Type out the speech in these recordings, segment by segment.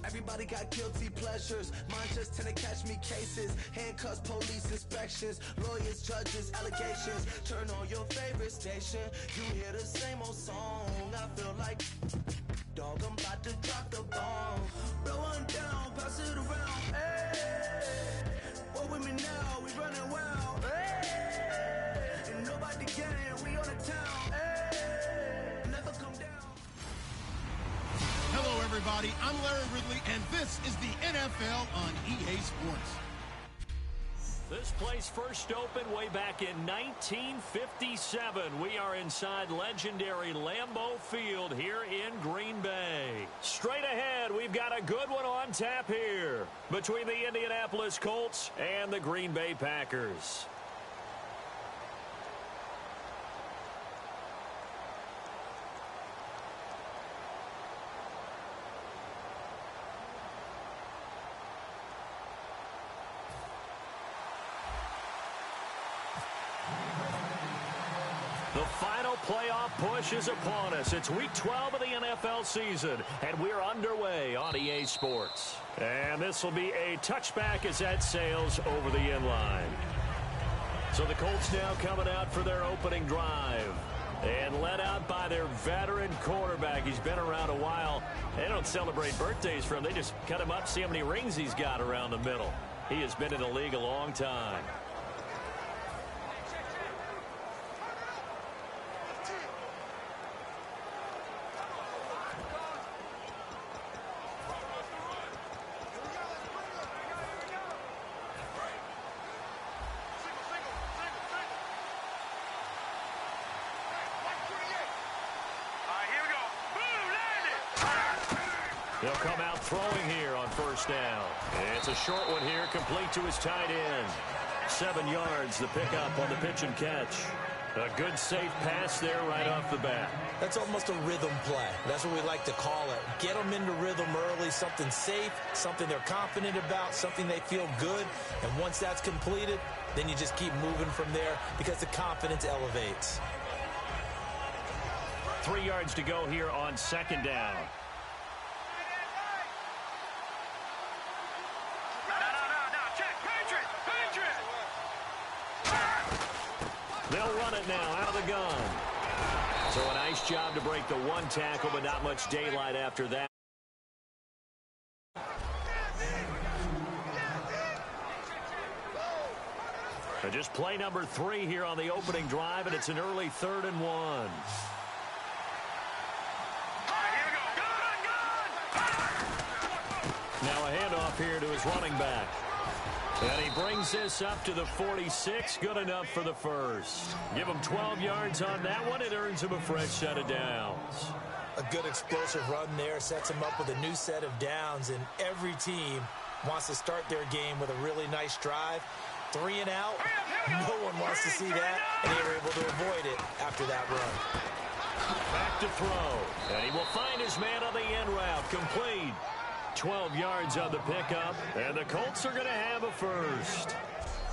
Everybody got guilty pleasures. Mine just tend to catch me cases. Handcuffs, police inspections, lawyers, judges, allegations. Turn on your favorite station. You hear the same old song. I feel like, dog, I'm about to drop the bomb. Blow one down, pass it around. Hey, what with me now? We running wild. Hey, and nobody can. We on the town. Hey, never come down. Hello, everybody. I'm Larry Ridley, and this is the NFL on EA Sports. This place first opened way back in 1957. We are inside legendary Lambeau Field here in Green Bay. Straight ahead, we've got a good one on tap here between the Indianapolis Colts and the Green Bay Packers. The final playoff push is upon us. It's week 12 of the NFL season, and we're underway on EA Sports. And this will be a touchback as that sails over the end line. So the Colts now coming out for their opening drive. And led out by their veteran quarterback. He's been around a while. They don't celebrate birthdays for him. They just cut him up, see how many rings he's got around the middle. He has been in the league a long time. He'll come out throwing here on first down. It's a short one here, complete to his tight end. 7 yards, the pickup on the pitch and catch. A good, safe pass there right off the bat. That's almost a rhythm play. That's what we like to call it. Get them into rhythm early, something safe, something they're confident about, something they feel good. And once that's completed, then you just keep moving from there because the confidence elevates. 3 yards to go here on second down. They'll run it now out of the gun. So a nice job to break the one tackle, but not much daylight after that. And just play number 3 here on the opening drive, and it's an early 3rd and 1. Now a handoff here to his running back. And he brings this up to the 46. Good enough for the first. Give him 12 yards on that one. It earns him a fresh set of downs. A good explosive run there sets him up with a new set of downs. And every team wants to start their game with a really nice drive. 3 and out. No one wants to see that. And they were able to avoid it after that run. Back to throw. And he will find his man on the end route. Complete. 12 yards on the pickup, and the Colts are going to have a first.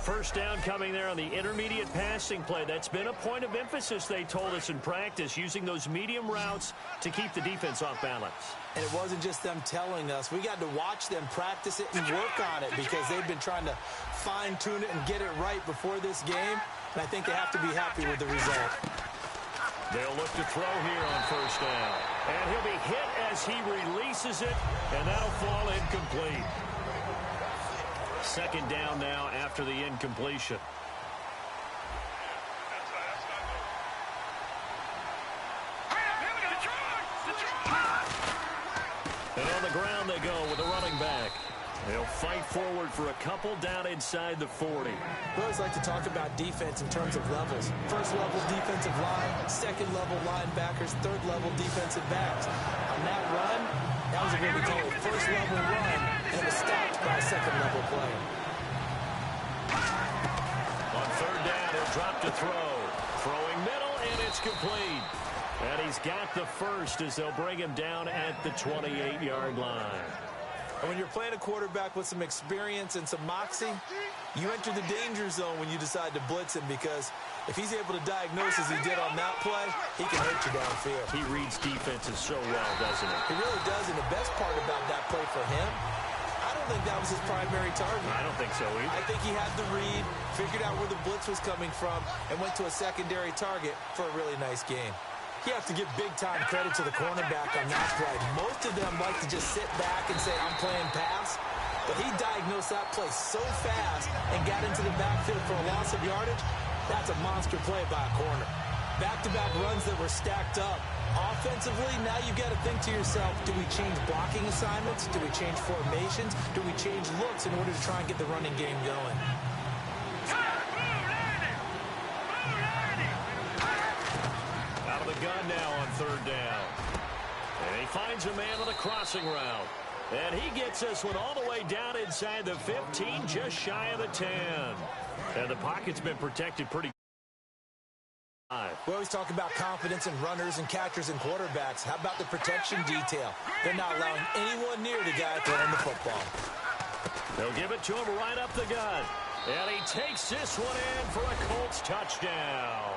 First down coming there on the intermediate passing play. That's been a point of emphasis, they told us in practice, using those medium routes to keep the defense off balance. And it wasn't just them telling us. We got to watch them practice it and work on it because they've been trying to fine-tune it and get it right before this game, and I think they have to be happy with the result. They'll look to throw here on first down. And he'll be hit as he releases it, and that'll fall incomplete. Second down now after the incompletion. And on the ground they go with a running back. They'll fight forward for a couple down inside the 40. We always like to talk about defense in terms of levels. First level defensive line, second level linebackers, third level defensive backs. On that run, that was what we call a first level run, and it was stopped by a second level play. On third down, he'll drop to throw. Throwing middle, and it's complete. And he's got the first as they'll bring him down at the 28-yard line. And when you're playing a quarterback with some experience and some moxie, you enter the danger zone when you decide to blitz him, because if he's able to diagnose as he did on that play, he can hurt you downfield. He reads defenses so well, doesn't he? He really does, and the best part about that play for him, I don't think that was his primary target. I don't think so either. I think he had the read, figured out where the blitz was coming from, and went to a secondary target for a really nice game. You have to give big-time credit to the cornerback on that play. Most of them like to just sit back and say, I'm playing pass. But he diagnosed that play so fast and got into the backfield for a loss of yardage. That's a monster play by a corner. Back-to-back runs that were stacked up. Offensively, now you've got to think to yourself, do we change blocking assignments? Do we change formations? Do we change looks in order to try and get the running game going? Out of the gun now on third down. And he finds a man on the crossing route. And he gets this one all the way down inside the 15, just shy of the 10. And the pocket's been protected pretty good. We always talk about confidence in runners and catchers and quarterbacks. How about the protection detail? They're not allowing anyone near the guy throwing the football. They'll give it to him right up the gut. And he takes this one in for a Colts touchdown.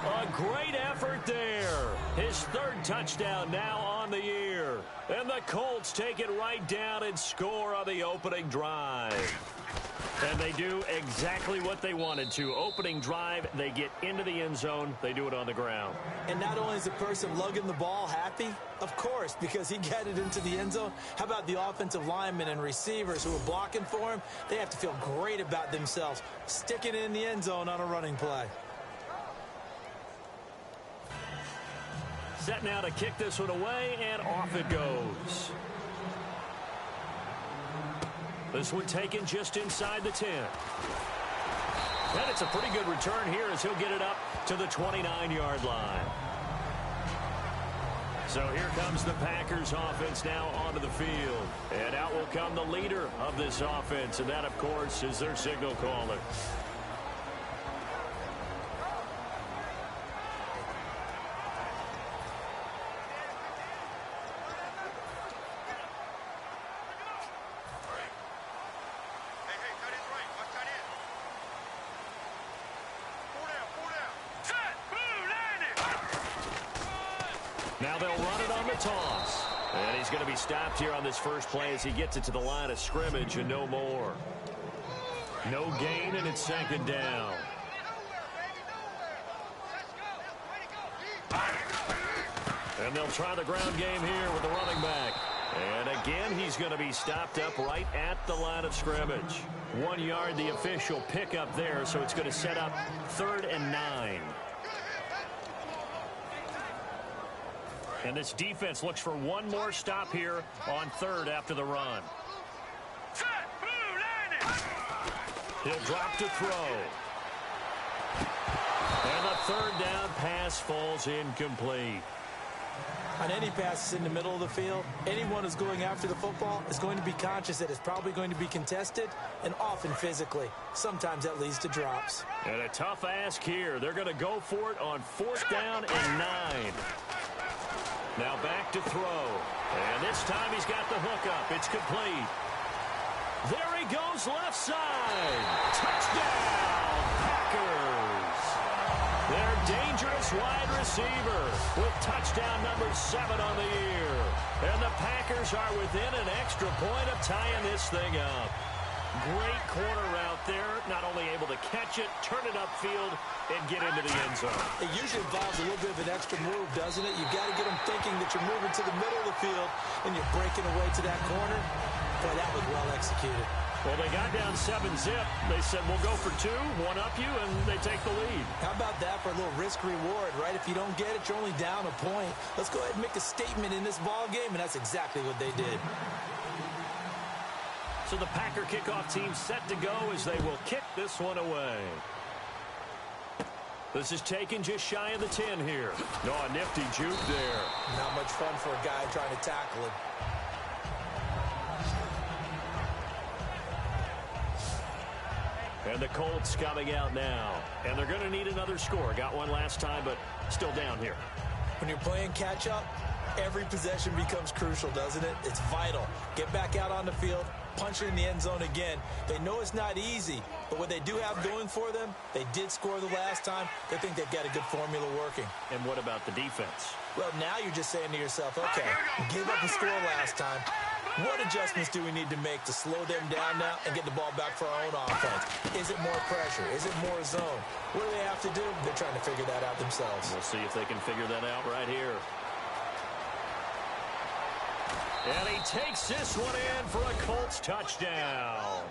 A great effort there. His third touchdown now on the year. And the Colts take it right down and score on the opening drive. And they do exactly what they wanted to. Opening drive, they get into the end zone. They do it on the ground. And not only is the person lugging the ball happy, of course, because he got it into the end zone. How about the offensive linemen and receivers who are blocking for him? They have to feel great about themselves, sticking it in the end zone on a running play. Set now to kick this one away, and off it goes. This one taken just inside the 10. And it's a pretty good return here as he'll get it up to the 29-yard line. So here comes the Packers offense now onto the field. And out will come the leader of this offense, and that, of course, is their signal caller. Now they'll run it on the toss. And he's going to be stopped here on this first play as he gets it to the line of scrimmage and no more. No gain, and it's second down. And they'll try the ground game here with the running back. And again, he's going to be stopped up right at the line of scrimmage. 1 yard, the official pickup there, so it's going to set up 3rd and 9. And this defense looks for one more stop here on 3rd after the run. He'll drop to throw. And the 3rd down pass falls incomplete. On any passes in the middle of the field, anyone who's going after the football is going to be conscious that it's probably going to be contested, and often physically. Sometimes that leads to drops. And a tough ask here. They're going to go for it on 4th down and 9. Now back to throw. And this time he's got the hook up. It's complete. There he goes left side. Touchdown, Packers. Their dangerous wide receiver with touchdown number 7 on the year. And the Packers are within an extra point of tying this thing up. Great corner route there. Not only able to catch it, turn it upfield, and get into the end zone. It usually involves a little bit of an extra move, doesn't it? You've got to get them thinking that you're moving to the middle of the field and you're breaking away to that corner. Boy, that was well executed. Well, they got down 7-zip. They said, we'll go for 2, one up you, and they take the lead. How about that for a little risk-reward, right? If you don't get it, you're only down a point. Let's go ahead and make a statement in this ball game, and that's exactly what they did. So the Packer kickoff team set to go as they will kick this one away. This is taken just shy of the 10 here. No, a nifty juke there. Not much fun for a guy trying to tackle him. And the Colts coming out now. And they're going to need another score. Got one last time, but still down here. When you're playing catch-up, Every possession becomes crucial, doesn't it? It's vital. Get back out on the field, punch it in the end zone again. They know it's not easy, but what they do have going for them, they did score the last time. They think they've got a good formula working. And what about the defense? Well, now you're just saying to yourself, okay, give up a score last time. What adjustments do we need to make to slow them down now and get the ball back for our own offense? Is it more pressure? Is it more zone? What do they have to do? They're trying to figure that out themselves. We'll see if they can figure that out right here. And he takes this one in for a Colts touchdown.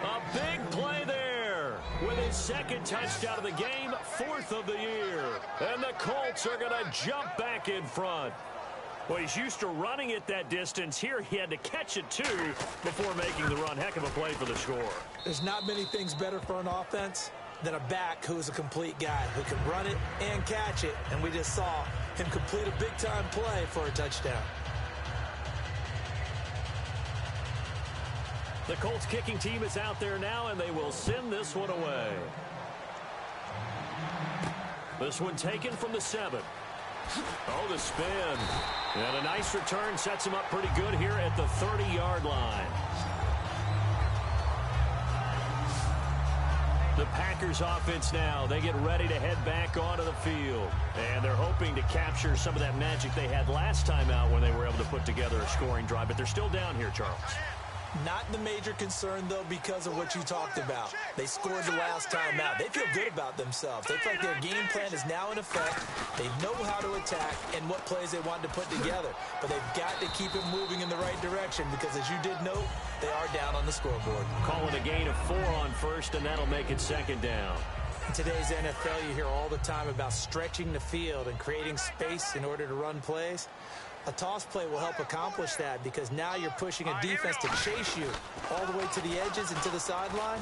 A big play there with his second touchdown of the game, 4th of the year. And the Colts are going to jump back in front. Well, he's used to running it that distance. Here he had to catch it, too, before making the run. Heck of a play for the score. There's not many things better for an offense than a back who's a complete guy who can run it and catch it. And we just saw him complete a big-time play for a touchdown. The Colts kicking team is out there now, and they will send this one away. This one taken from the 7. Oh, the spin. And a nice return sets him up pretty good here at the 30-yard line. The Packers offense now, they get ready to head back onto the field. And they're hoping to capture some of that magic they had last time out when they were able to put together a scoring drive. But they're still down here, Charles. Not the major concern, though, because of what you talked about. They scored the last time out. They feel good about themselves. They feel like their game plan is now in effect. They know how to attack and what plays they want to put together. But they've got to keep it moving in the right direction because, as you did note, they are down on the scoreboard. Call it a gain of 4 on first, and that'll make it 2nd down. In today's NFL, you hear all the time about stretching the field and creating space in order to run plays. A toss play will help accomplish that because now you're pushing a defense to chase you all the way to the edges and to the sideline.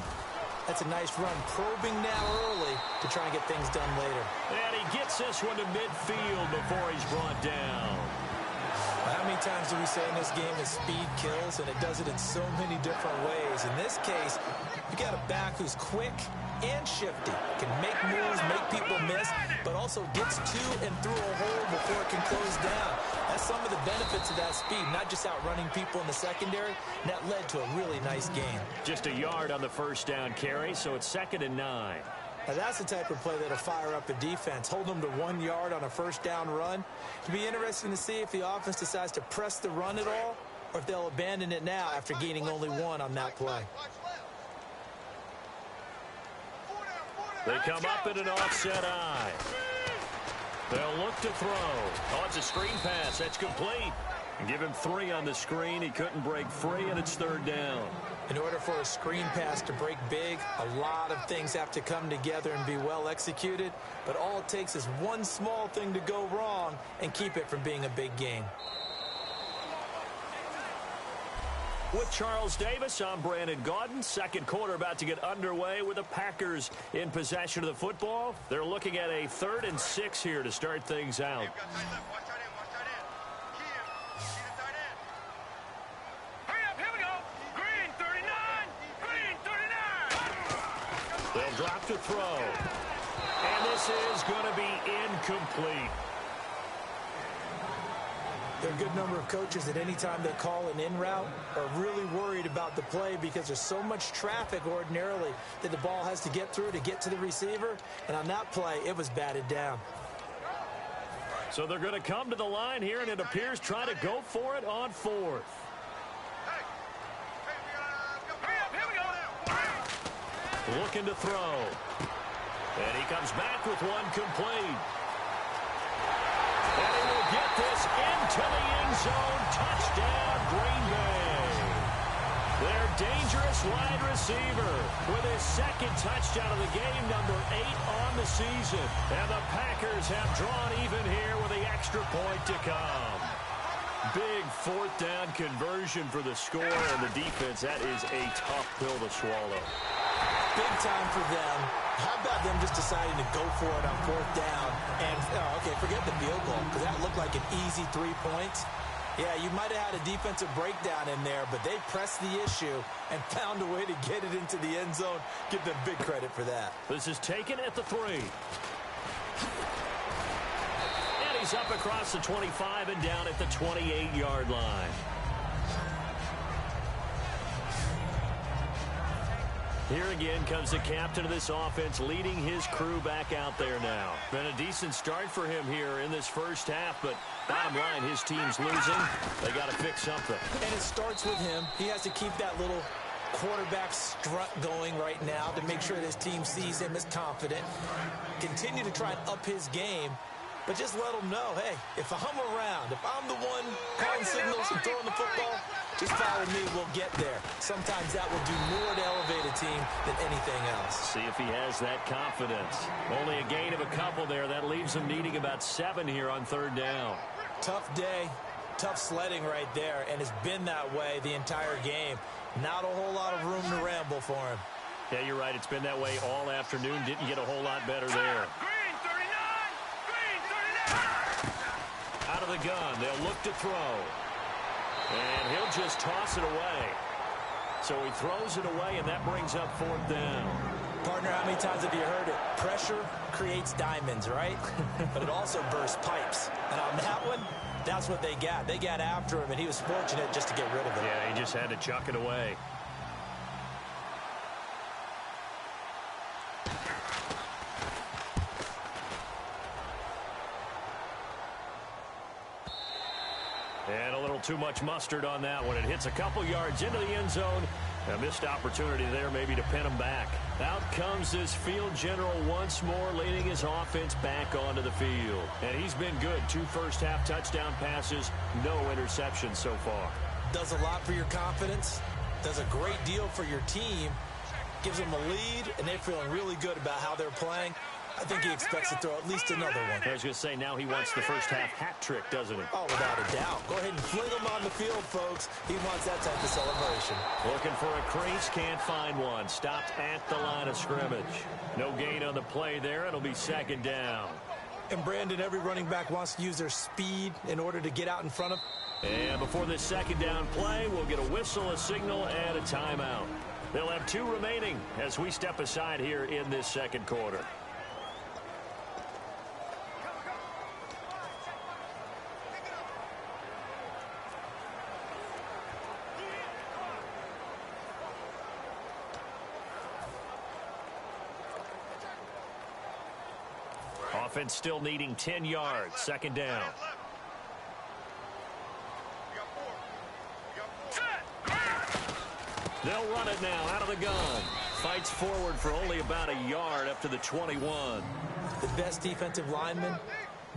That's a nice run, probing now early to try and get things done later. And he gets this one to midfield before he's brought down. How many times do we say in this game that speed kills, and it does it in so many different ways? In this case, you got a back who's quick and shifty, can make moves, make people miss, but also gets to and through a hole before it can close down. That's some of the benefits of that speed, not just outrunning people in the secondary, and that led to a really nice game. Just a yard on the first down carry, so it's 2nd and 9. Now that's the type of play that'll fire up a defense, hold them to 1 yard on a first down run. It'll be interesting to see if the offense decides to press the run at all, or if they'll abandon it now after gaining only 1 on that play. They come up in an offset eye. They'll look to throw. Oh, it's a screen pass. That's complete. And give him 3 on the screen. He couldn't break free, and it's 3rd down. In order for a screen pass to break big, a lot of things have to come together and be well executed. But all it takes is one small thing to go wrong and keep it from being a big game. With Charles Davis, I'm Brandon Gaudin. 2nd quarter about to get underway with the Packers in possession of the football. They're looking at a 3rd and 6 here to start things out. They'll drop to throw. And this is going to be incomplete. There are a good number of coaches that any time they call an in route are really worried about the play because there's so much traffic ordinarily that the ball has to get through to get to the receiver. And on that play, it was batted down. So they're going to come to the line here, and it appears try to go for it on 4th. Looking to throw. And he comes back with one complete. And he will get this into the end zone. Touchdown, Green Bay. Their dangerous wide receiver with his 2nd touchdown of the game, number 8 on the season. And the Packers have drawn even here with the extra point to come. Big 4th down conversion for the score and the defense. That is a tough pill to swallow. Big time for them. How about them just deciding to go for it on 4th down? And, okay, forget the field goal, because that looked like an easy 3 points. Yeah, you might have had a defensive breakdown in there, but they pressed the issue and found a way to get it into the end zone. Give them big credit for that. This is taken at the 3. And he He's up across the 25 and down at the 28-yard line. Here again comes the captain of this offense, leading his crew back out there now. Been a decent start for him here in this first half, but bottom line, his team's losing. They got to fix something. And it starts with him. He has to keep that little quarterback strut going right now to make sure that his team sees him as confident. Continue to try and up his game, but just let him know, hey, if I'm around, if I'm the one calling signals and throwing the football, just follow me, we'll get there. Sometimes that will do more to elevate a team than anything else. See if he has that confidence. Only a gain of a couple there. That leaves him needing about 7 here on third down. Tough day, tough sledding right there, and it's been that way the entire game. Not a whole lot of room to ramble for him. Yeah, you're right. It's been that way all afternoon. Didn't get a whole lot better there. Green 39! Green 39! Out of the gun. They'll look to throw. And he'll just toss it away. So he throws it away, and that brings up fourth down. Partner, how many times have you heard it? Pressure creates diamonds, right? But it also bursts pipes. And on that one, that's what they got. They got after him, and he was fortunate just to get rid of it. Yeah, he just had to chuck it away. And a little too much mustard on that one. It hits a couple yards into the end zone. A missed opportunity there maybe to pin him back. Out comes this field general once more, leading his offense back onto the field. And he's been good. 2 first-half touchdown passes, no interceptions so far. Does a lot for your confidence. Does a great deal for your team. Gives them a lead, and they're feeling really good about how they're playing. I think he expects to throw at least another one. I was going to say, now he wants the first-half hat trick, doesn't he? Oh, without a doubt. Go ahead and fling him on the field, folks. He wants that type of celebration. Looking for a crease, can't find one. Stopped at the line of scrimmage. No gain on the play there. It'll be second down. And, Brandon, every running back wants to use their speed in order to get out in front of. And before this second down play, we'll get a whistle, a signal, and a timeout. They'll have 2 remaining as we step aside here in this second quarter. Offense still needing 10 yards. Second down. They'll run it now out of the gun. Fights forward for only about a yard up to the 21. The best defensive linemen,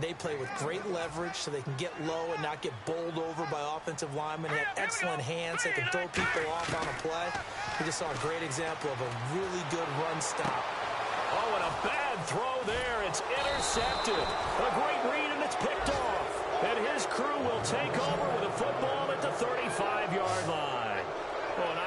they play with great leverage so they can get low and not get bowled over by offensive linemen. They have excellent hands. They can throw people off on a play. We just saw a great example of a really good run stop. Oh, and a bad throw there. It's intercepted. A great read, and it's picked off. And his crew will take over with a football at the 35-yard line. Oh, and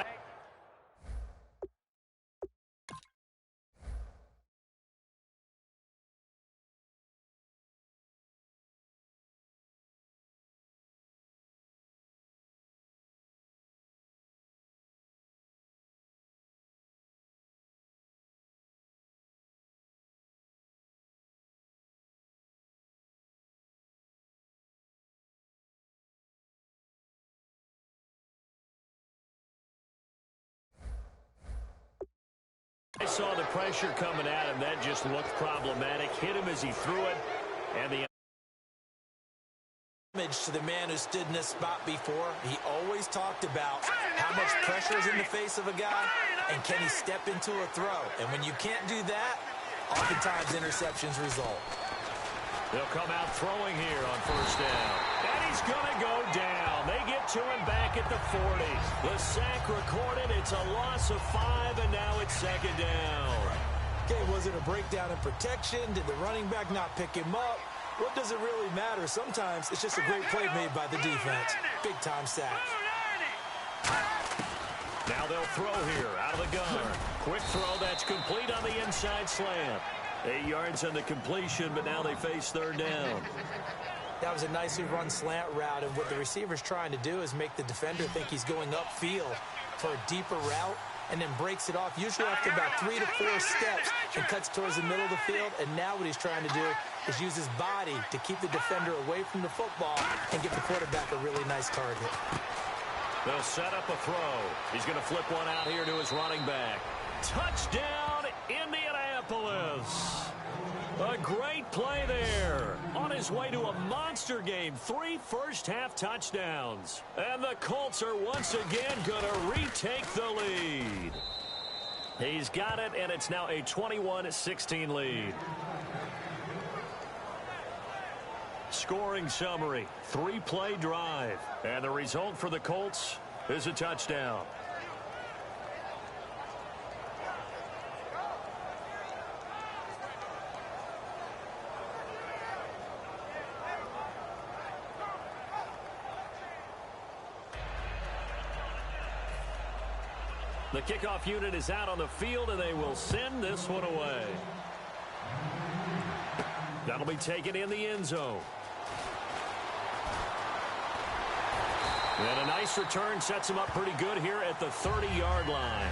I saw the pressure coming at him. That just looked problematic. Hit him as he threw it. And the damage to the man who stood in this spot before. He always talked about how much pressure is in the face of a guy and can he step into a throw. And when you can't do that, oftentimes interceptions result. They'll come out throwing here on first down. And he's going to go down. They get to him back at the 40. The sack recorded. It's a loss of 5, and now it's second down. Okay, was it a breakdown in protection? Did the running back not pick him up? What does it really matter? Sometimes it's just a great play made by the defense. Big-time sack. Now they'll throw here out of the gun. Quick throw. That's complete on the inside slant. 8 yards on the completion, but now they face third down. That was a nicely run slant route, and what the receiver's trying to do is make the defender think he's going upfield for a deeper route. and then breaks it off, usually after about 3 to 4 steps, and cuts towards the middle of the field. And now what he's trying to do is use his body to keep the defender away from the football and give the quarterback a really nice target. They'll set up a throw. He's going to flip one out here to his running back. Touchdown, Indianapolis. A great play there. On his way to a monster game, 3 first-half touchdowns. And the Colts are once again going to retake the lead. He's got it, and it's now a 21-16 lead. Scoring summary, 3-play drive. And the result for the Colts is a touchdown. The kickoff unit is out on the field, and they will send this one away. That'll be taken in the end zone. And a nice return sets him up pretty good here at the 30-yard line.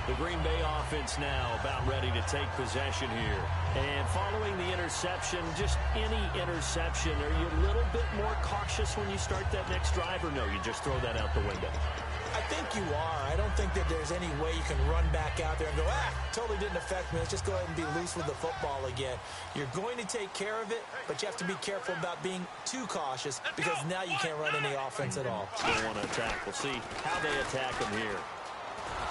The Green Bay offense now about ready to take possession here. And following the interception, just any interception, are you a little bit more cautious when you start that next drive, or no, you just throw that out the window? I think you are. I don't think that there's any way you can run back out there and go, totally didn't affect me. Let's just go ahead and be loose with the football again. You're going to take care of it, but you have to be careful about being too cautious because now you can't run any offense at all. They want to attack. We'll see how they attack him here.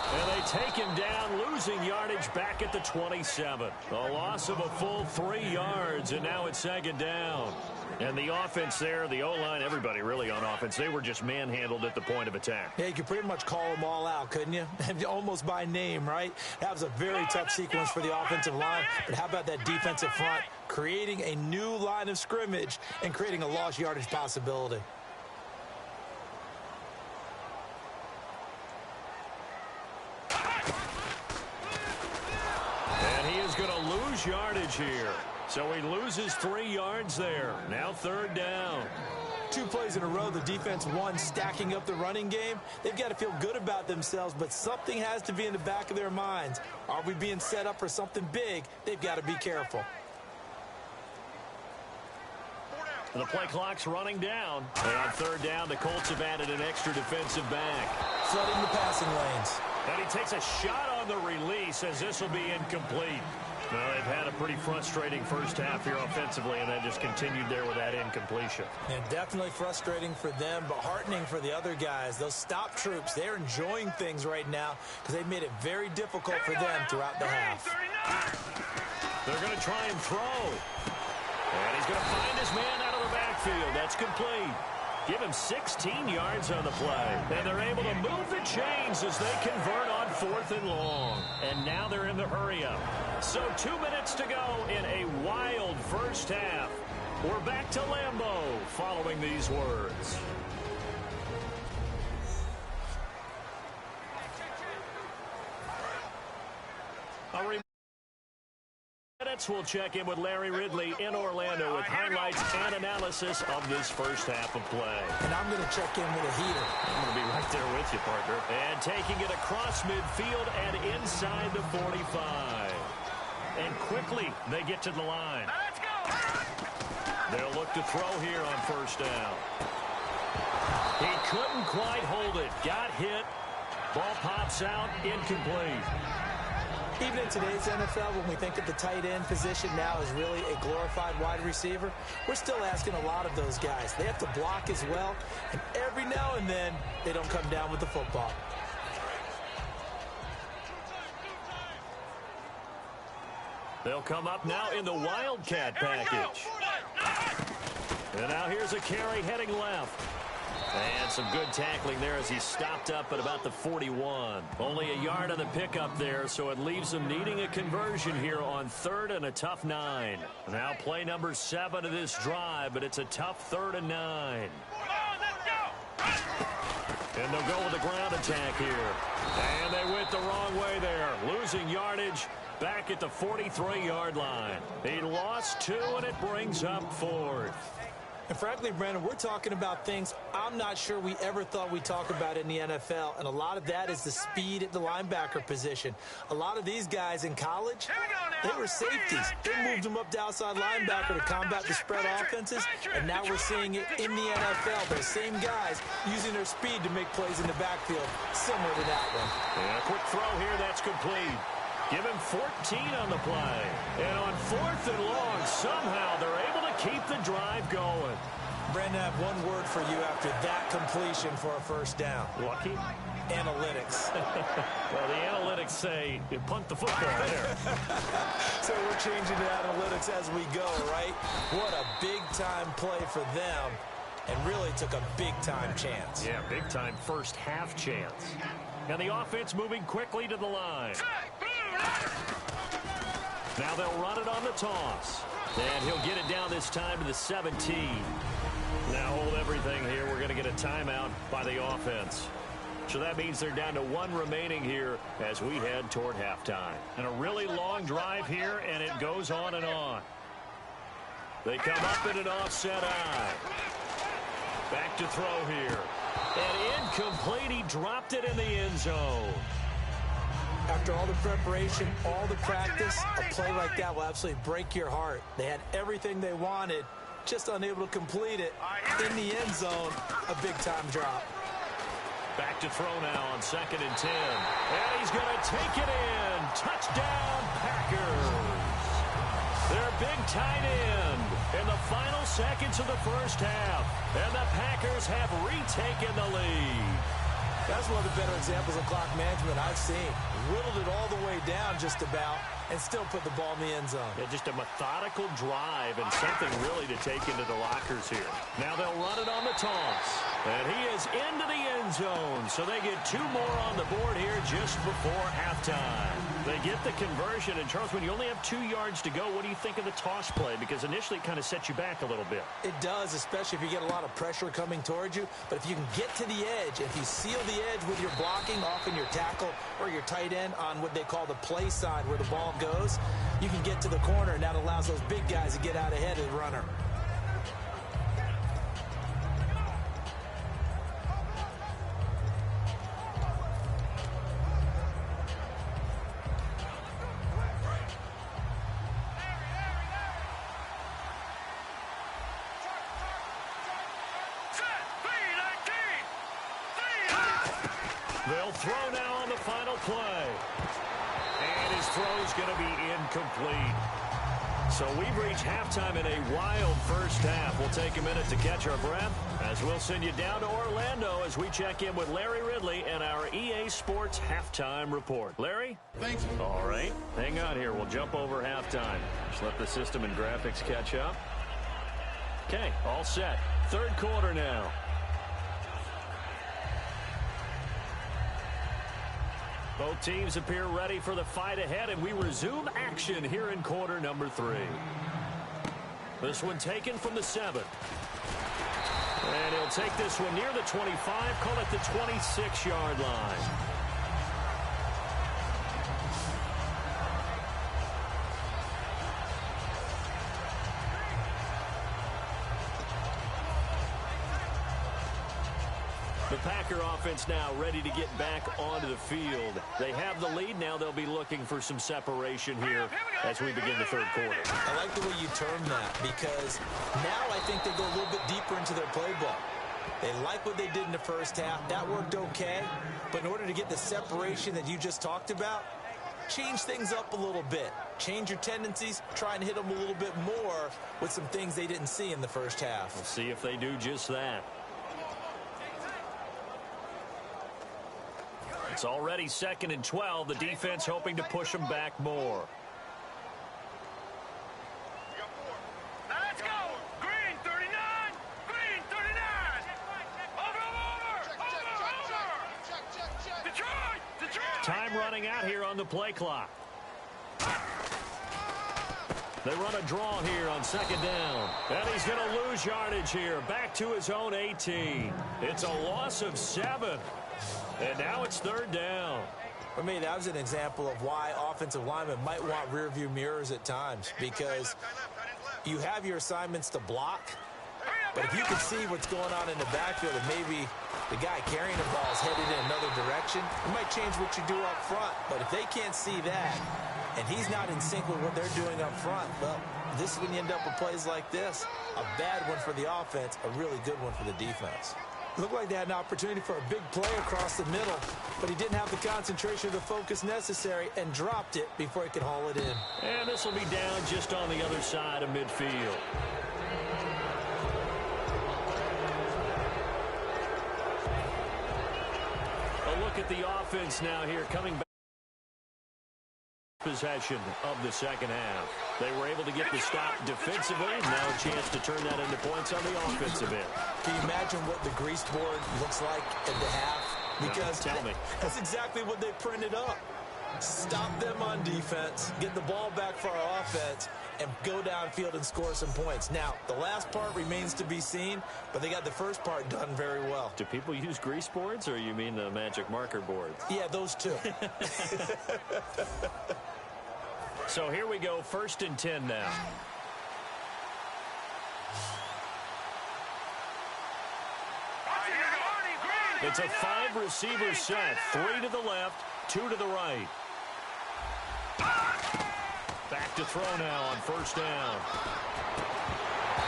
And they take him down, losing yardage back at the 27. A loss of a full 3 yards, and now it's second down. And the offense there, the O-line, everybody really on offense, they were just manhandled at the point of attack. Yeah, you could pretty much call them all out, couldn't you? Almost by name, right? That was a very tough sequence for the offensive line. But how about that defensive front creating a new line of scrimmage and creating a lost yardage possibility? And he is going to lose yardage here. So he loses 3 yards there. Now third down. 2 plays in a row, the defense won, stacking up the running game. They've got to feel good about themselves, but something has to be in the back of their minds. Are we being set up for something big? They've got to be careful. The play clock's running down. And on third down, the Colts have added an extra defensive back. Flooding the passing lanes. And he takes a shot on the release as this will be incomplete. Well, they've had a pretty frustrating first half here offensively, and that just continued there with that incompletion. And definitely frustrating for them, but heartening for the other guys. Those stop troops, they're enjoying things right now because they've made it very difficult for them throughout the half. They're going to try and throw. And he's going to find his man out of the backfield. That's complete. Give him 16 yards on the play. And they're able to move the chains as they convert on 4th and long. And now they're in the hurry-up. So 2 minutes to go in a wild first half. We're back to Lambeau following these words. We'll check in with Larry Ridley in Orlando with highlights and analysis of this first half of play. And I'm going to check in with a heater. I'm going to be right there with you, partner. And taking it across midfield and inside the 45. And quickly they get to the line. Let's go! They'll look to throw here on first down. He couldn't quite hold it. Got hit. Ball pops out. Incomplete. Even in today's NFL, when we think of the tight end position now as really a glorified wide receiver, we're still asking a lot of those guys. They have to block as well, and every now and then, they don't come down with the football. They'll come up now in the Wildcat package. And now here's a carry heading left. And some good tackling there as he stopped up at about the 41. Only a yard on the pickup there, so it leaves them needing a conversion here on 3rd and a tough 9. Now play number 7 of this drive, but it's a tough 3rd and 9. And they'll go with the ground attack here. And they went the wrong way there, losing yardage back at the 43-yard line. He lost 2, and it brings up 4th. And frankly, Brandon, we're talking about things I'm not sure we ever thought we'd talk about in the NFL, and a lot of that is the speed at the linebacker position. A lot of these guys in college, they were safeties. They moved them up to outside linebacker to combat the spread offenses, and now we're seeing it in the NFL. Those same guys using their speed to make plays in the backfield, similar to that one. And a quick throw here, that's complete. Give him 14 on the play. And on 4th and long, somehow they're able to keep the drive going. Brandon, I have one word for you after that completion for a first down. Lucky? Analytics. Well, the analytics say you punt the football there. So we're changing to analytics as we go, right? What a big-time play for them, and really took a big-time chance. Yeah, big-time first half chance. And the offense moving quickly to the line. Now they'll run it on the toss. And he'll get it down this time to the 17. Now hold everything here. We're going to get a timeout by the offense. So that means they're down to 1 remaining here as we head toward halftime. And a really long drive here, and it goes on and on. They come up in an offset eye. Back to throw here. And incomplete. He dropped it in the end zone. After all the preparation, all the practice, a play like that will absolutely break your heart. They had everything they wanted, just unable to complete it. In the end zone, a big-time drop. Back to throw now on 2nd and 10. And he's going to take it in. Touchdown, Packers. Their big tight end in the final seconds of the first half. And the Packers have retaken the lead. That's one of the better examples of clock management I've seen. Whittled it all the way down just about and still put the ball in the end zone. Yeah, just a methodical drive and something really to take into the lockers here. Now they'll run it on the toss. And he is into the end zone. So they get 2 more on the board here just before halftime. They get the conversion. And, Charles, when you only have 2 yards to go, what do you think of the toss play? Because initially it kind of sets you back a little bit. It does, especially if you get a lot of pressure coming towards you. But if you can get to the edge, if you seal the edge with your blocking, often your tackle or your tight end on what they call the play side where the ball goes, you can get to the corner, and that allows those big guys to get out ahead of the runner. They'll throw now on the final play. And his throw's going to be incomplete. So we've reached halftime in a wild first half. We'll take a minute to catch our breath as we'll send you down to Orlando as we check in with Larry Ridley and our EA Sports halftime report. Larry? Thanks. All right. Hang on here. We'll jump over halftime. Just let the system and graphics catch up. Okay, all set. 3rd quarter now. Both teams appear ready for the fight ahead, and we resume action here in quarter number 3. This one taken from the 7. And he'll take this one near the 25, call it the 26-yard line. The Packer offense now ready to get back onto the field. They have the lead. Now they'll be looking for some separation here as we begin the 3rd quarter. I like the way you term that because now I think they go a little bit deeper into their playbook. They like what they did in the first half. That worked okay. But in order to get the separation that you just talked about, change things up a little bit. Change your tendencies. Try and hit them a little bit more with some things they didn't see in the first half. We'll see if they do just that. It's already 2nd and 12. The defense hoping to push them back more. Let's go! Green 39! Green 39! Over! Detroit! Time running out here on the play clock. They run a draw here on 2nd down. And he's going to lose yardage here. Back to his own 18. It's a loss of 7. And now it's 3rd down. For me, that was an example of why offensive linemen might want rearview mirrors at times because you have your assignments to block, But if you can see what's going on in the backfield and maybe the guy carrying the ball is headed in another direction, it might change what you do up front. But if they can't see that and he's not in sync with what they're doing up front, well, this is when you end up with plays like this. A bad one for the offense, a really good one for the defense. Looked like they had an opportunity for a big play across the middle, but he didn't have the concentration or the focus necessary and dropped it before he could haul it in. And this will be down just on the other side of midfield. A look at the offense now here coming back. Possession of the second half. They were able to get the stop defensively. Now a chance to turn that into points on the offensive end. Can you imagine what the grease board looks like at the half? Because tell me. That's exactly what they printed up. Stop them on defense, get the ball back for our offense, and go downfield and score some points. Now, the last part remains to be seen, but they got the first part done very well. Do people use grease boards, or you mean the magic marker boards? Yeah, those two. So here we go, 1st and 10 now. It's a 5-receiver set. 3 to the left, 2 to the right. Back to throw now on 1st down.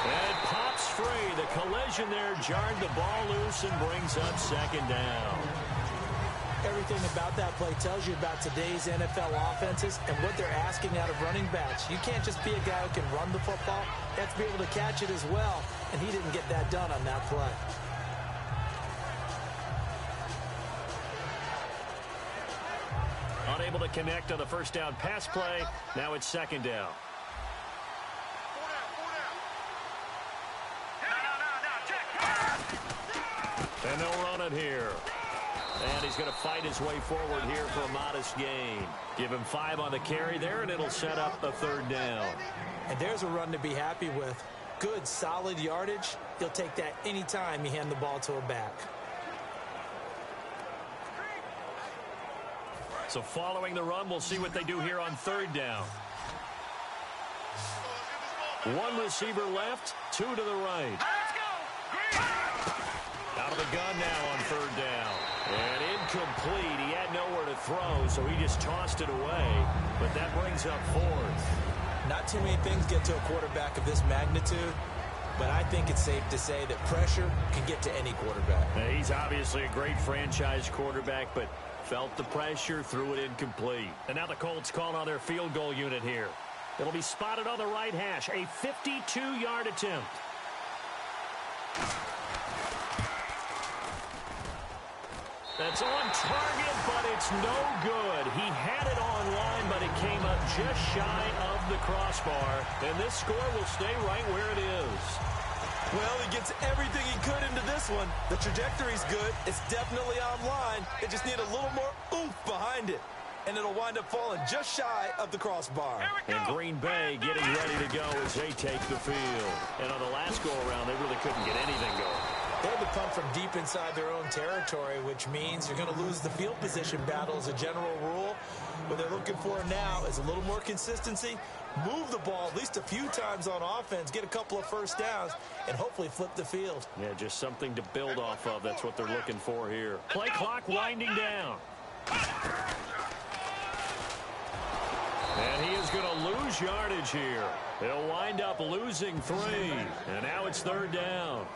And it pops free. The collision there jarred the ball loose and brings up 2nd down. Everything about that play tells you about today's NFL offenses and what they're asking out of running backs. You can't just be a guy who can run the football. You have to be able to catch it as well, and he didn't get that done on that play. Unable to connect on the 1st down pass play. Now it's 2nd down. And they'll run it here. And he's going to fight his way forward here for a modest gain. Give him 5 on the carry there, and it'll set up a 3rd down. And there's a run to be happy with. Good, solid yardage. He'll take that anytime you hand the ball to a back. So following the run, we'll see what they do here on 3rd down. 1 receiver left, 2 to the right. Out of the gun now on 3rd down. And incomplete. He had nowhere to throw, so he just tossed it away. But that brings up 4th. Not too many things get to a quarterback of this magnitude, but I think it's safe to say that pressure can get to any quarterback. Now, he's obviously a great franchise quarterback, but felt the pressure, threw it incomplete. And now the Colts call on their field goal unit here. It'll be spotted on the right hash. A 52-yard attempt. That's on target, but it's no good. He had it online, but it came up just shy of the crossbar. And this score will stay right where it is. Well, he gets everything he could into this one. The trajectory's good. It's definitely online. They just need a little more oomph behind it. And it'll wind up falling just shy of the crossbar. And Green Bay getting ready to go as they take the field. And on the last go-around, they really couldn't get anything going. They had to punt from deep inside their own territory, which means you're going to lose the field position battle as a general rule. What they're looking for now is a little more consistency, move the ball at least a few times on offense, get a couple of 1st downs, and hopefully flip the field. Yeah, just something to build off of. That's what they're looking for here. Play clock winding down. And he is going to lose yardage here. They'll wind up losing 3. And now it's 3rd down.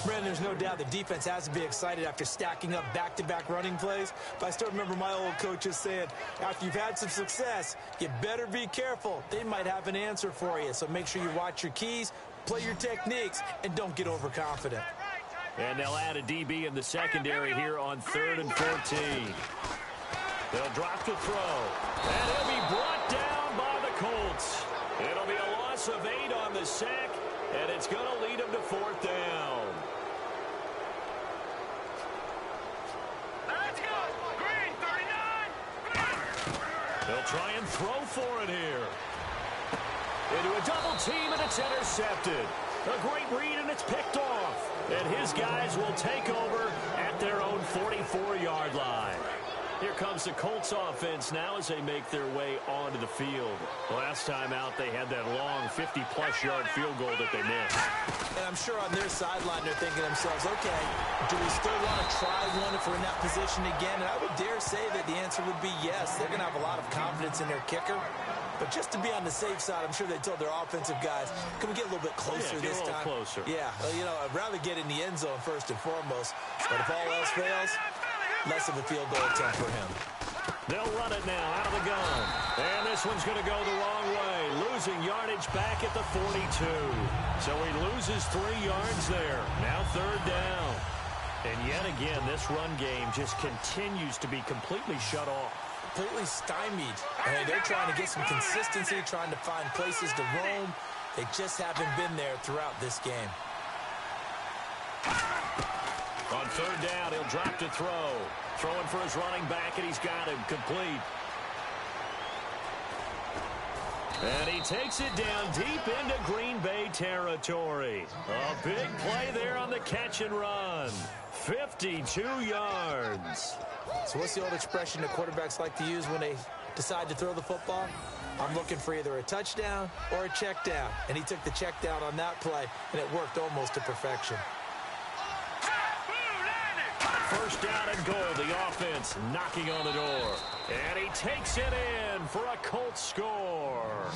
Brandon, there's no doubt the defense has to be excited after stacking up back-to-back running plays. But I still remember my old coaches saying, after you've had some success, you better be careful. They might have an answer for you. So make sure you watch your keys, play your techniques, and don't get overconfident. And they'll add a DB in the secondary here on 3rd and 14. They'll drop the throw. And it'll be brought down by the Colts. It'll be a loss of 8 on the sack, and it's going to lead them to 4th down. Let's go! Green, 39! They'll try and throw for it here. Into a double team, and it's intercepted. A great read, and it's picked off. And his guys will take over at their own 44-yard line. Here comes the Colts offense now as they make their way onto the field. Last time out, they had that long 50-plus yard field goal that they missed. And I'm sure on their sideline they're thinking to themselves, okay, do we still want to try one if we're in that position again? And I would dare say that the answer would be yes. They're going to have a lot of confidence in their kicker. But just to be on the safe side, I'm sure they told their offensive guys, can we get a little bit closer this time? Closer. Yeah, well, you know, I'd rather get in the end zone first and foremost. But if all else fails, less of a field goal attempt for him. They'll run it now out of the gun. And this one's going to go the wrong way. Losing yardage back at the 42. So he loses 3 yards there. Now 3rd down. And yet again, this run game just continues to be completely shut off. Completely stymied. I mean, they're trying to get some consistency, trying to find places to roam. They just haven't been there throughout this game. On 3rd down, he'll drop to throw. Throwing for his running back, and he's got him complete. And he takes it down deep into Green Bay territory. A big play there on the catch and run. 52 yards. So what's the old expression that quarterbacks like to use when they decide to throw the football? I'm looking for either a touchdown or a check down. And he took the check down on that play, and it worked almost to perfection. 1st down and goal. The offense knocking on the door. And he takes it in for a Colts score.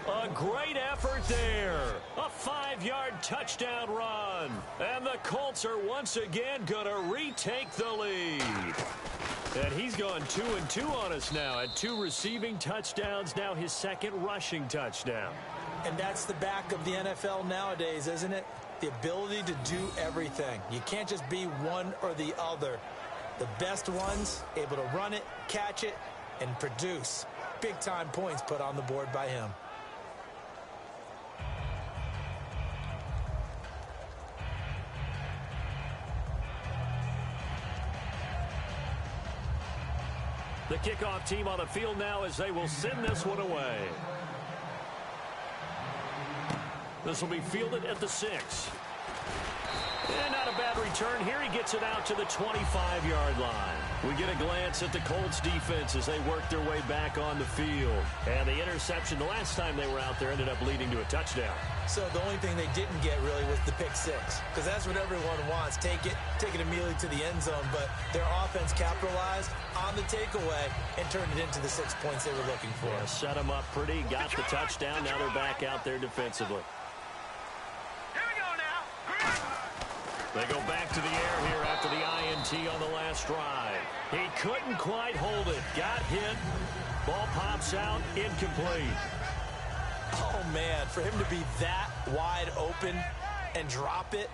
A great effort there. A 5-yard touchdown run. And the Colts are once again going to retake the lead. And he's gone 2-2 on us now. Had 2 receiving touchdowns, now his 2nd rushing touchdown. And that's the back of the NFL nowadays, isn't it? The ability to do everything. You can't just be one or the other. The best ones able to run it, catch it, and produce. Big-time points put on the board by him. The kickoff team on the field now as they will send this one away. This will be fielded at the 6. And not a bad return here. He gets it out to the 25-yard line. We get a glance at the Colts defense as they work their way back on the field. And the interception the last time they were out there ended up leading to a touchdown. So the only thing they didn't get really was the pick 6. Because that's what everyone wants. Take it immediately to the end zone. But their offense capitalized on the takeaway and turned it into the 6 points they were looking for. Yeah, set them up pretty, got the touchdown. Now they're back out there defensively. They go back to the air here after the INT on the last drive. He couldn't quite hold it. Got hit. Ball pops out. Incomplete. Oh, man, for him to be that wide open and drop it.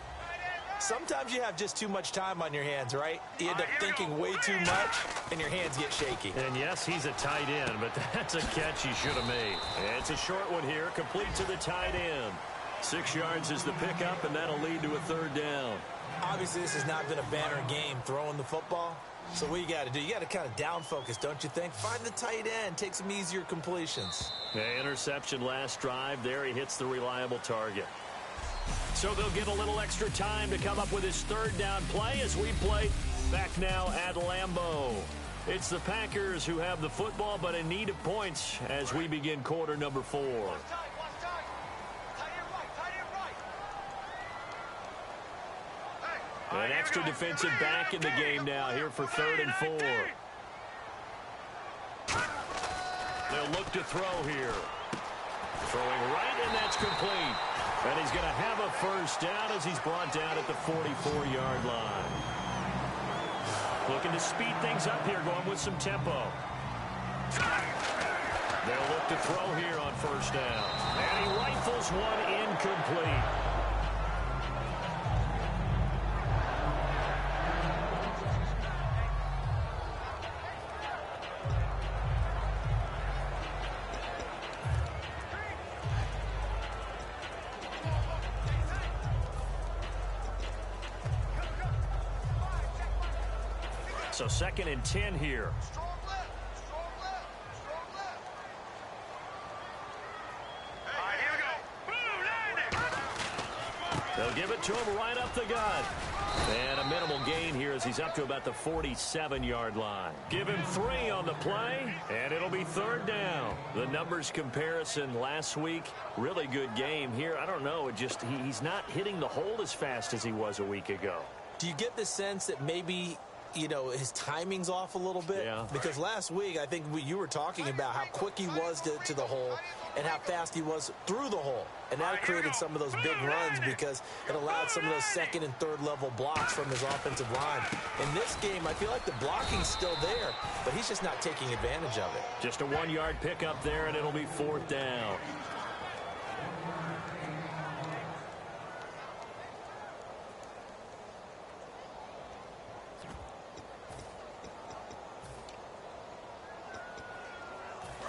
Sometimes you have just too much time on your hands, right? You end up thinking way too much, and your hands get shaky. And, yes, he's a tight end, but that's a catch he should have made. And it's a short one here, complete to the tight end. 6 yards is the pickup, and that'll lead to a 3rd down. Obviously, this has not been a banner game throwing the football. So what you got to do, you got to kind of down focus, don't you think? Find the tight end, take some easier completions. Yeah, interception last drive. There he hits the reliable target. So they'll get a little extra time to come up with his 3rd down play as we play back now at Lambeau. It's the Packers who have the football, but in need of points as we begin quarter number 4. An extra defensive back in the game now here for 3rd and 4. They'll look to throw here. Throwing right, and that's complete. And he's going to have a 1st down as he's brought down at the 44-yard line. Looking to speed things up here, going with some tempo. They'll look to throw here on 1st down. And he rifles one incomplete. So 2nd and 10 here. They'll give it to him right up the gut. And a minimal gain here as he's up to about the 47-yard line. Give him 3 on the play, and it'll be 3rd down. The numbers comparison last week, really good game here. I don't know, he's not hitting the hole as fast as he was a week ago. Do you get the sense that maybe, his timing's off a little bit? Yeah. Because last week, I think you were talking about how quick he was to the hole and how fast he was through the hole. And that created some of those big runs because it allowed some of those 2nd and 3rd level blocks from his offensive line. In this game, I feel like the blocking's still there, but he's just not taking advantage of it. Just a 1-yard pickup there, and it'll be 4th down.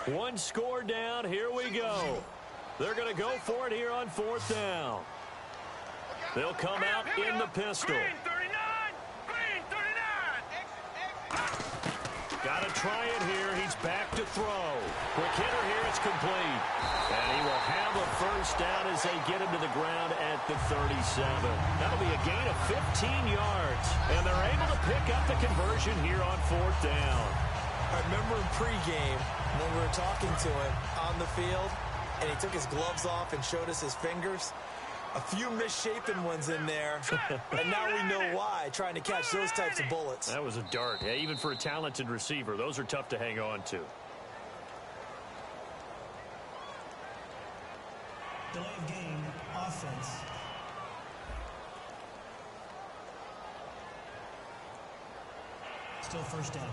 One score down. Here we go. They're going to go for it here on 4th down. They'll come out in the pistol. Green 39. Green 39. Got to try it here. He's back to throw. Quick hitter here. It's complete. And he will have a 1st down as they get him to the ground at the 37. That'll be a gain of 15 yards. And they're able to pick up the conversion here on 4th down. I remember in pregame when we were talking to him on the field, and he took his gloves off and showed us his fingers. A few misshapen ones in there, and now we know why, trying to catch those types of bullets. That was a dart. Yeah, even for a talented receiver, those are tough to hang on to. Delay of game, offense. Still 1st down.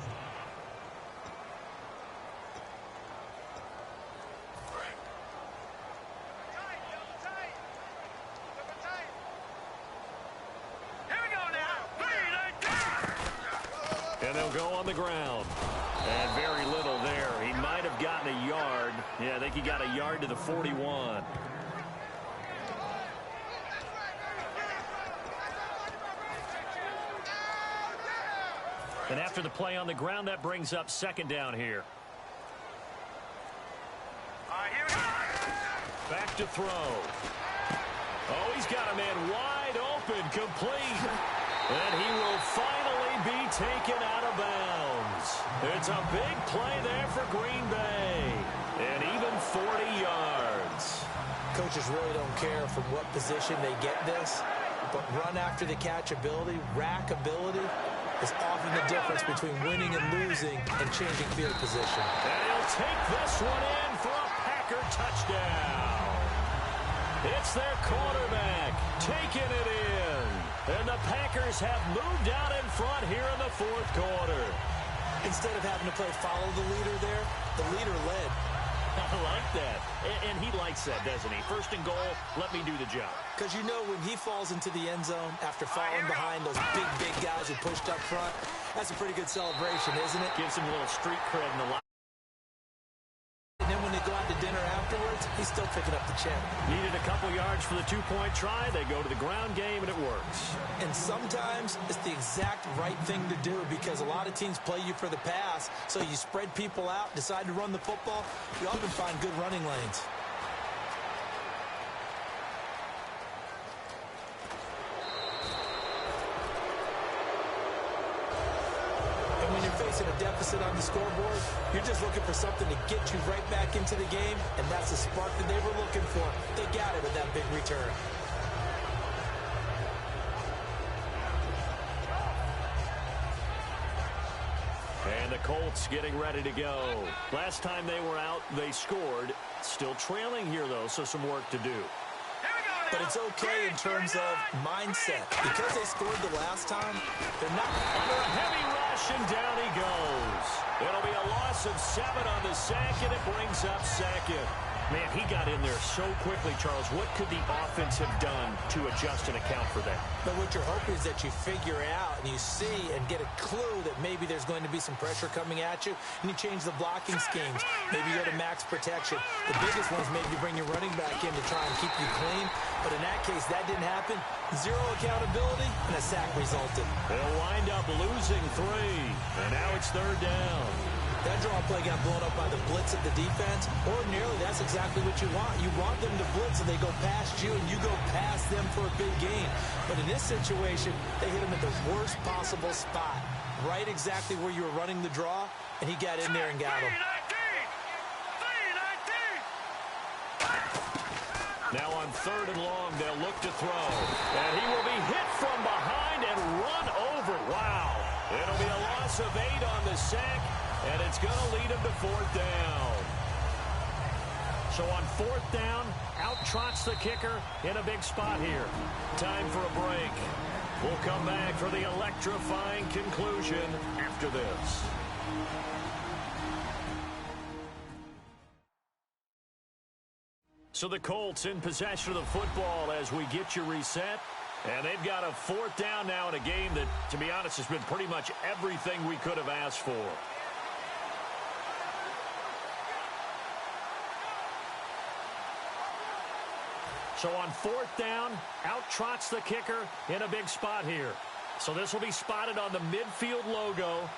And they'll go on the ground. And very little there. He might have gotten a yard. Yeah, I think he got a yard to the 41. And after the play on the ground, that brings up 2nd down here. Back to throw. Oh, he's got a man wide open, complete. And he will finally be taken out of bounds. It's a big play there for Green Bay. And even 40 yards. Coaches really don't care from what position they get this, but run after the catch ability, rack ability, is often the difference between winning and losing and changing field position. And he'll take this one in for a Packer touchdown. It's their quarterback taking it in. And the Packers have moved out in front here in the 4th quarter. Instead of having to play follow the leader there, the leader led. I like that. And he likes that, doesn't he? 1st and goal, let me do the job. Because when he falls into the end zone after falling behind those big guys who pushed up front, that's a pretty good celebration, isn't it? Gives him a little street cred in the line. And then when they go out to dinner afterwards, he's still picking up the check. Needed a couple yards for the 2-point try. They go to the ground game, and it works. And sometimes it's the exact right thing to do because a lot of teams play you for the pass, so you spread people out, decide to run the football. You often find good running lanes. When you're facing a deficit on the scoreboard, you're just looking for something to get you right back into the game, and that's the spark that they were looking for. They got it with that big return. And the Colts getting ready to go. Last time they were out, they scored. Still trailing here, though, so some work to do. But it's okay in terms of mindset. Because they scored the last time, they're not under a heavy rush, and down he goes. It'll be a loss of 7 on the sack, and it brings up 2nd. Man, he got in there so quickly, Charles. What could the offense have done to adjust and account for that? But what you're hoping is that you figure out and you see and get a clue that maybe there's going to be some pressure coming at you, and you change the blocking schemes. Maybe you go to max protection. The biggest ones, maybe you bring your running back in to try and keep you clean. But in that case, that didn't happen. 0 accountability, and a sack resulted. They'll wind up losing 3, and now it's 3rd down. That draw play got blown up by the blitz of the defense. Ordinarily, that's exactly what you want. You want them to blitz and they go past you. you and you go past them for a big gain. But in this situation, they hit him at the worst possible spot, right exactly where you were running the draw, and he got in there and got him. Now on 3rd and long, they'll look to throw. And he will be hit from behind and run over. Wow. It'll be a loss of 8 on the sack, and it's going to lead him to 4th down. So on 4th down, out trots the kicker in a big spot here. Time for a break. We'll come back for the electrifying conclusion after this. So the Colts in possession of the football as we get you reset. And they've got a 4th down now in a game that, to be honest, has been pretty much everything we could have asked for. So on 4th down, out trots the kicker in a big spot here. So this will be spotted on the midfield logo.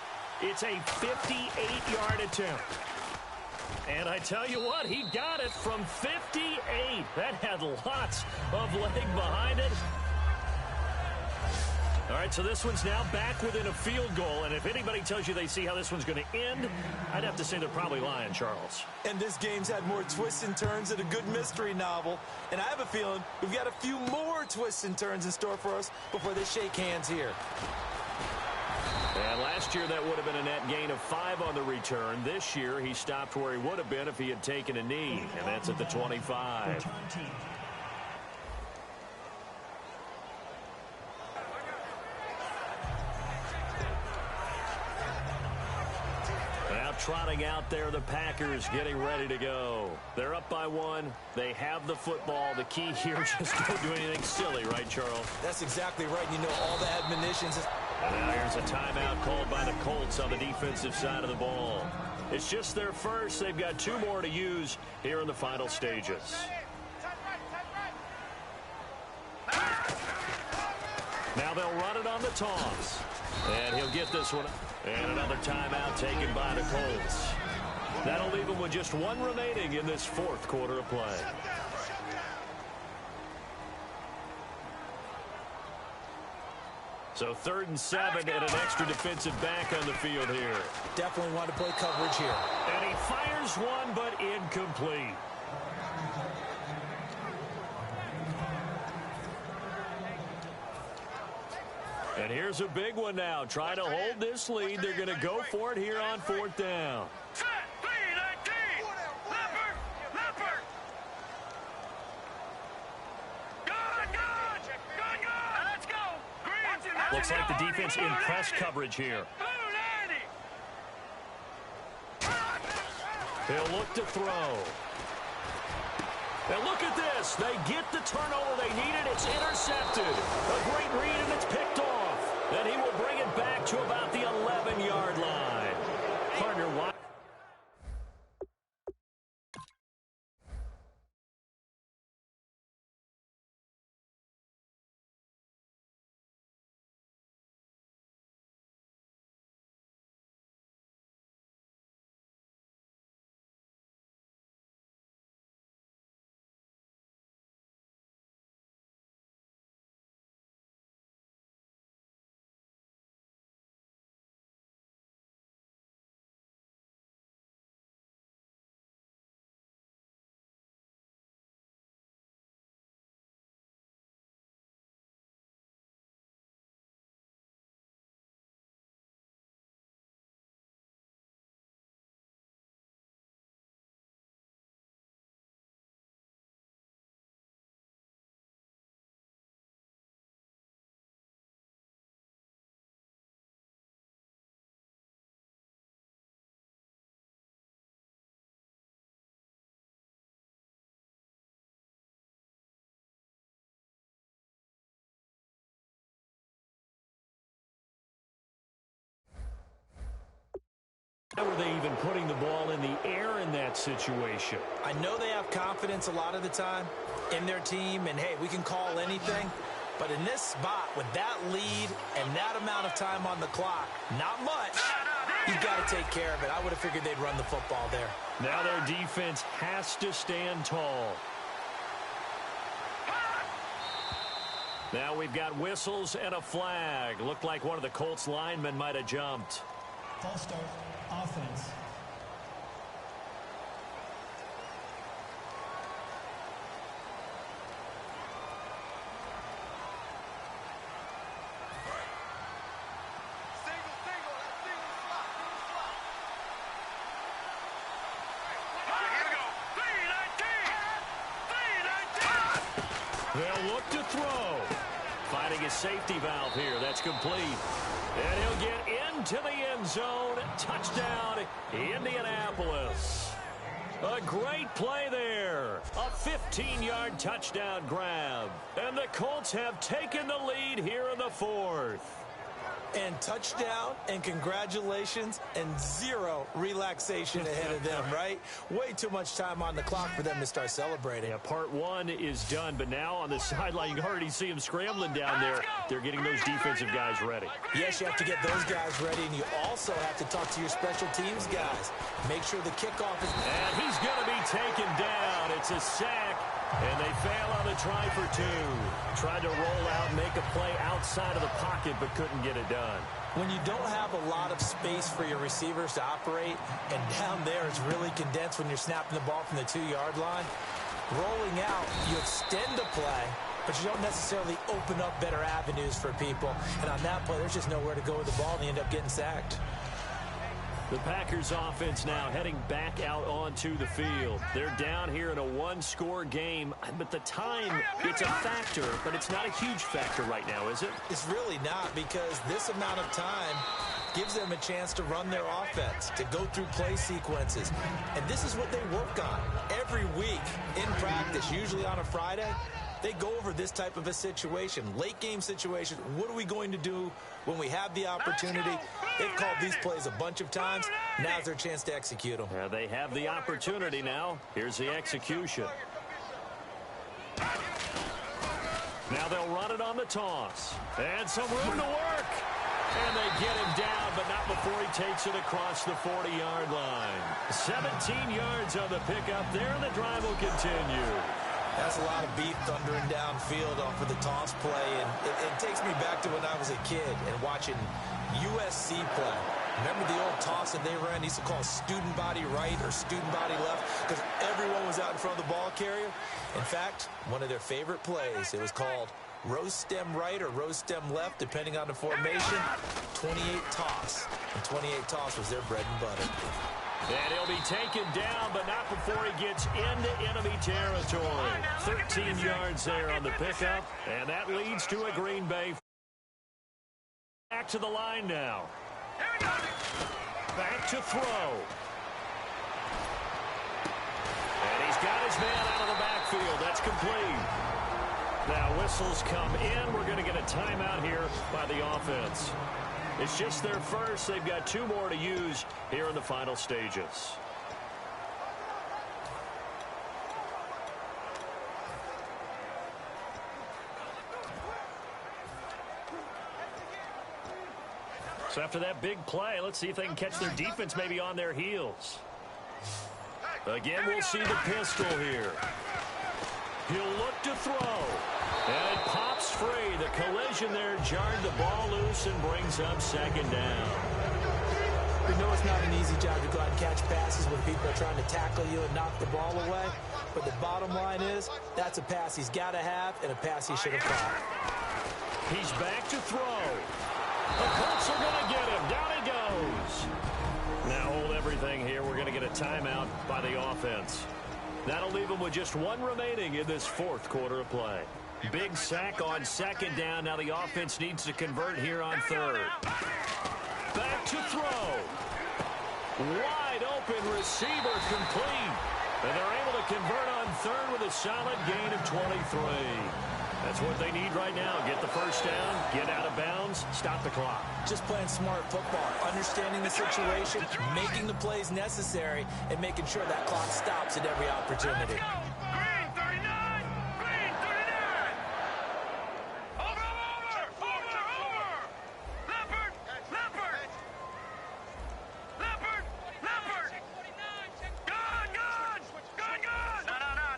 It's a 58-yard attempt. And I tell you what, he got it from 58. That had lots of leg behind it. All right, so this one's now back within a field goal. And if anybody tells you they see how this one's going to end, I'd have to say they're probably lying, Charles. And this game's had more twists and turns than a good mystery novel. And I have a feeling we've got a few more twists and turns in store for us before they shake hands here. And last year, that would have been a net gain of 5 on the return. This year, he stopped where he would have been if he had taken a knee, and that's at the 25. Now trotting out there, the Packers getting ready to go. They're up by 1. They have the football. The key here, just don't do anything silly, right, Charles? That's exactly right. You know, all the admonitions. And now here's a timeout called by the Colts on the defensive side of the ball. It's just their first. They've got 2 more to use here in the final stages. Now they'll run it on the toss. And he'll get this one. And another timeout taken by the Colts. That'll leave them with just 1 remaining in this 4th quarter of play. So 3rd and 7 and an extra defensive back on the field here. Definitely want to play coverage here. And he fires one, but incomplete. And here's a big one now. Trying to hold this lead. They're going to go for it here on 4th down. Looks like the defense in press coverage here. He'll look to throw. And look at this. They get the turnover they needed. It's intercepted. A great read, and it's picked off. Then he will bring it back to about the 11-yard line. Partner, why? How are they even putting the ball in the air in that situation? I know they have confidence a lot of the time in their team, and, hey, we can call anything. But in this spot, with that lead and that amount of time on the clock, not much, you've got to take care of it. I would have figured they'd run the football there. Now their defense has to stand tall. Now we've got whistles and a flag. Looked like one of the Colts linemen might have jumped. False start, offense. They'll look to throw. Finding his safety valve here. That's complete. And he'll get into the end zone. Touchdown, Indianapolis. A great play there. A 15-yard touchdown grab. And the Colts have taken the lead here in the fourth. And touchdown, and congratulations, and zero relaxation ahead of them, right? Way too much time on the clock for them to start celebrating. Yeah, part one is done, but now on the sideline, you can already see them scrambling down there. They're getting those defensive guys ready. Yes, you have to get those guys ready, and you also have to talk to your special teams guys. Make sure the kickoff is... And he's going to be taken down. It's a sack. And they fail on the try for two. Tried to roll out, make a play outside of the pocket, but couldn't get it done. When you don't have a lot of space for your receivers to operate, and down there it's really condensed when you're snapping the ball from the 2-yard line, rolling out, you extend the play, but you don't necessarily open up better avenues for people. And on that play, there's just nowhere to go with the ball, and they end up getting sacked. The Packers offense now heading back out onto the field. They're down here in a one-score game, but the time, it's a factor, but it's not a huge factor right now, is it? It's really not, because this amount of time gives them a chance to run their offense, to go through play sequences. And this is what they work on every week in practice, usually on a Friday. They go over this type of a situation, late game situation. What are we going to do when we have the opportunity? They've called these plays a bunch of times. Now's their chance to execute them. Yeah, they have the opportunity now. Here's the execution. Now they'll run it on the toss. And some room to work. And they get him down, but not before he takes it across the 40-yard line. 17 yards on the pickup there, and the drive will continue. That's a lot of beef thundering downfield off of the toss play, and it takes me back to when I was a kid and watching USC play. Remember the old toss that they ran? They used to call student body right or student body left because everyone was out in front of the ball carrier. In fact, one of their favorite plays, it was called roast stem right or roast stem left, depending on the formation. 28 toss, and 28 toss was their bread and butter. And he'll be taken down, but not before he gets into enemy territory. 13 yards there on the pickup, and that leads to a Green Bay. Back to the line now. Back to throw. And he's got his man out of the backfield. That's complete. Now whistles come in. We're going to get a timeout here by the offense. It's just their first. They've got two more to use here in the final stages. So after that big play, let's see if they can catch their defense maybe on their heels. Again, we'll see the pistol here. He'll look to throw. And it pops free. The collision there jarred the ball loose and brings up second down. We know it's not an easy job to go out and catch passes when people are trying to tackle you and knock the ball away. But the bottom line is, that's a pass he's got to have and a pass he should have caught. He's back to throw. The Colts are going to get him. Down he goes. Now hold everything here. We're going to get a timeout by the offense. That'll leave them with just one remaining in this fourth quarter of play. Big sack on second down. Now the offense needs to convert here on third. Back to throw. Wide open receiver complete. And they're able to convert on third with a solid gain of 23. That's what they need right now. Get the first down, get out of bounds, stop the clock. Just playing smart football, understanding the situation, making the plays necessary, and making sure that clock stops at every opportunity. Green 39! Green 39! Over! Leopard! Leopard! Gun!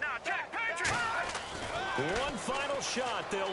No! Check Patriot! One final shot. They'll